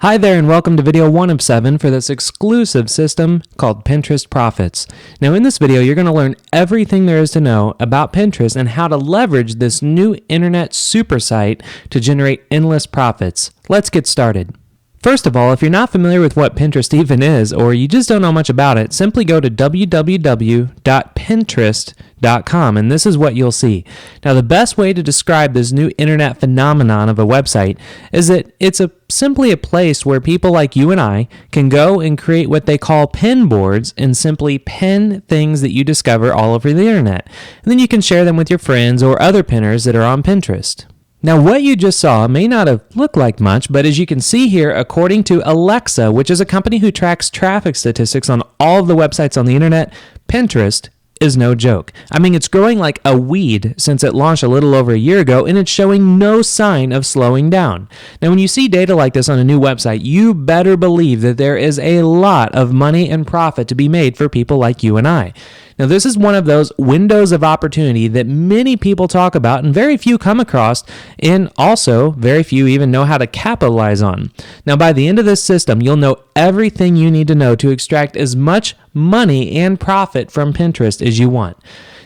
Hi there and welcome to video 1 of 7 for this exclusive system called Pinterest Profits. Now in this video, you're going to learn everything there is to know about Pinterest and how to leverage this new internet super site to generate endless profits. Let's get started. First of all, if you're not familiar with what Pinterest even is, or you just don't know much about it, simply go to www.pinterest.com and this is what you'll see. Now, the best way to describe this new internet phenomenon of a website is that it's simply a place where people like you and I can go and create what they call pin boards and simply pin things that you discover all over the internet. And then you can share them with your friends or other pinners that are on Pinterest. Now, what you just saw may not have looked like much, but as you can see here, according to Alexa, which is a company who tracks traffic statistics on all of the websites on the internet, Pinterest is no joke. I mean, it's growing like a weed since it launched a little over a year ago, and it's showing no sign of slowing down. Now, when you see data like this on a new website, you better believe that there is a lot of money and profit to be made for people like you and I. Now, this is one of those windows of opportunity that many people talk about and very few come across, and also very few even know how to capitalize on. Now, by the end of this system, you'll know everything you need to know to extract as much money and profit from Pinterest as you want.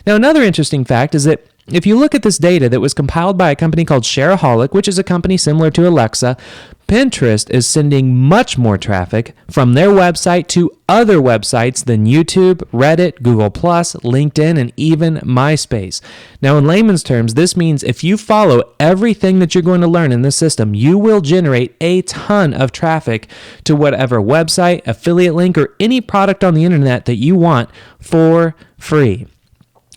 Now, another interesting fact is that if you look at this data that was compiled by a company called Shareaholic, which is a company similar to Alexa, Pinterest is sending much more traffic from their website to other websites than YouTube, Reddit, Google+, LinkedIn, and even MySpace. Now, in layman's terms, this means if you follow everything that you're going to learn in this system, you will generate a ton of traffic to whatever website, affiliate link, or any product on the internet that you want for free.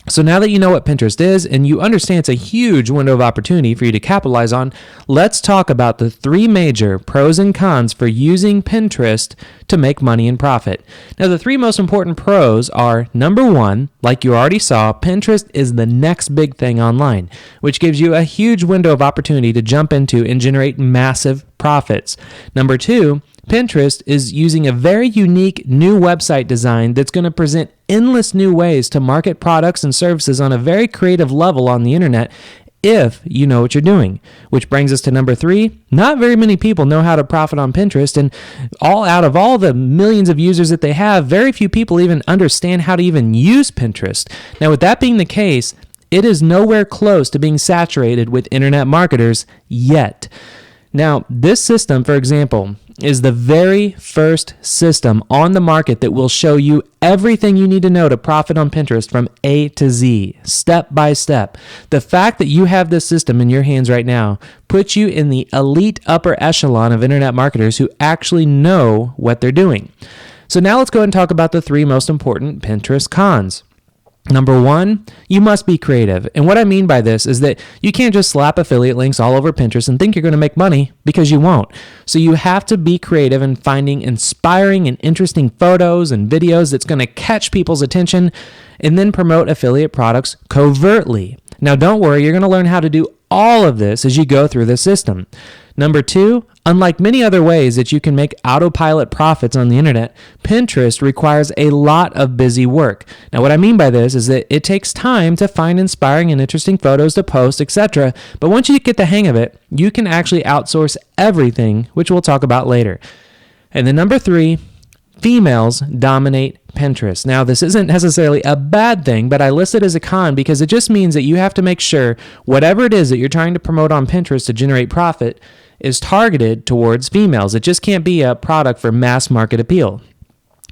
So now that you know what Pinterest is and you understand it's a huge window of opportunity for you to capitalize on, let's talk about the 3 major pros and cons for using Pinterest to make money and profit. Now, the 3 most important pros are, number 1, like you already saw, Pinterest is the next big thing online, which gives you a huge window of opportunity to jump into and generate massive profits. Number 2, Pinterest is using a very unique new website design that's going to present endless new ways to market products and services on a very creative level on the internet if you know what you're doing. Which brings us to number 3. Not very many people know how to profit on Pinterest, and out of all the millions of users that they have, very few people even understand how to even use Pinterest. Now, with that being the case, it is nowhere close to being saturated with internet marketers yet. Now, this system, for example, is the very first system on the market that will show you everything you need to know to profit on Pinterest from A to Z, step by step. The fact that you have this system in your hands right now puts you in the elite upper echelon of internet marketers who actually know what they're doing. So now let's go ahead and talk about the 3 most important Pinterest cons. Number 1, you must be creative. And what I mean by this is that you can't just slap affiliate links all over Pinterest and think you're going to make money, because you won't. So you have to be creative in finding inspiring and interesting photos and videos that's going to catch people's attention and then promote affiliate products covertly. Now, don't worry, you're going to learn how to do all of this as you go through the system. Number 2, unlike many other ways that you can make autopilot profits on the internet, Pinterest requires a lot of busy work. Now, what I mean by this is that it takes time to find inspiring and interesting photos to post, etc. But once you get the hang of it, you can actually outsource everything, which we'll talk about later. And then number 3, females dominate Pinterest. Now, this isn't necessarily a bad thing, but I list it as a con because it just means that you have to make sure whatever it is that you're trying to promote on Pinterest to generate profit is targeted towards females. It just can't be a product for mass market appeal.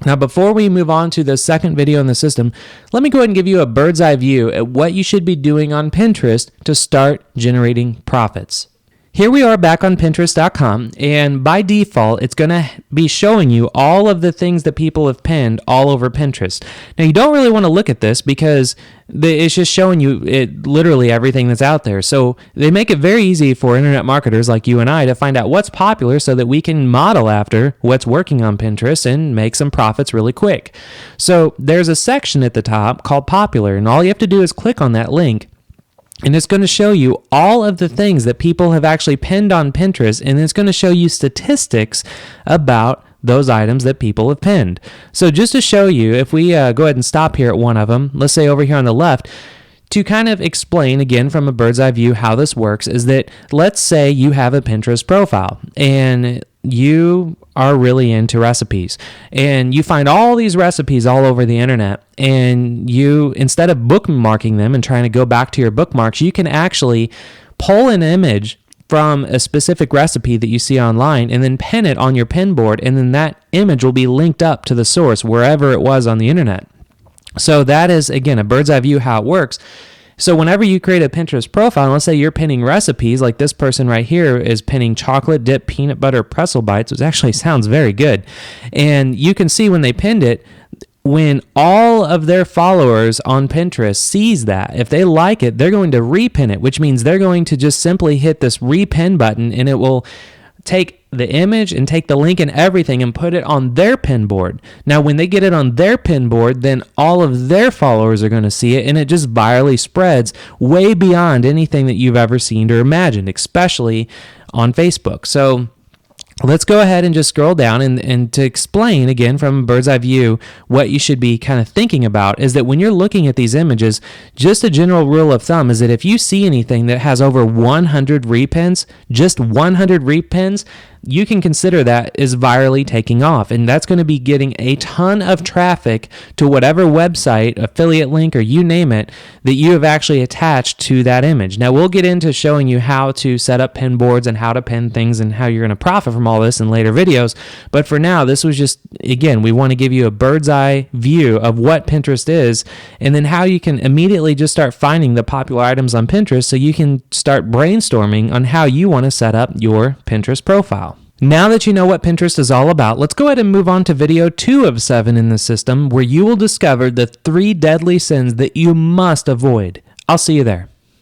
Now, before we move on to the second video in the system, let me go ahead and give you a bird's eye view at what you should be doing on Pinterest to start generating profits. Here we are back on Pinterest.com, and by default, it's going to be showing you all of the things that people have pinned all over Pinterest. Now, you don't really want to look at this because it's just showing you literally everything that's out there. So they make it very easy for internet marketers like you and I to find out what's popular so that we can model after what's working on Pinterest and make some profits really quick. So there's a section at the top called Popular, and all you have to do is click on that link. And it's going to show you all of the things that people have actually pinned on Pinterest, and it's going to show you statistics about those items that people have pinned. So just to show you, if we go ahead and stop here at one of them, let's say over here on the left, to kind of explain again from a bird's eye view how this works is that let's say you have a Pinterest profile and you are really into recipes and you find all these recipes all over the internet, and you, instead of bookmarking them and trying to go back to your bookmarks, you can actually pull an image from a specific recipe that you see online and then pin it on your pin board, and then that image will be linked up to the source wherever it was on the internet. So that is, again, a bird's eye view how it works. So whenever you create a Pinterest profile, let's say you're pinning recipes, like this person right here is pinning chocolate dip peanut butter pretzel bites, which actually sounds very good. And you can see when they pinned it, when all of their followers on Pinterest sees that, if they like it, they're going to repin it, which means they're going to just simply hit this repin button, and it will take the image and take the link and everything and put it on their pin board. Now, when they get it on their pin board, then all of their followers are going to see it, and it just virally spreads way beyond anything that you've ever seen or imagined, especially on Facebook. So let's go ahead and just scroll down, and to explain again from a bird's eye view what you should be kind of thinking about is that when you're looking at these images, just a general rule of thumb is that if you see anything that has over 100 repins, just 100 repins, you can consider that is virally taking off, and that's going to be getting a ton of traffic to whatever website, affiliate link, or you name it, that you have actually attached to that image. Now, we'll get into showing you how to set up pin boards and how to pin things and how you're going to profit from all this in later videos, but for now, this was just, again, we want to give you a bird's eye view of what Pinterest is, and then how you can immediately just start finding the popular items on Pinterest so you can start brainstorming on how you want to set up your Pinterest profile. Now that you know what Pinterest is all about, let's go ahead and move on to video 2 of 7 in the system, where you will discover the 3 deadly sins that you must avoid. I'll see you there.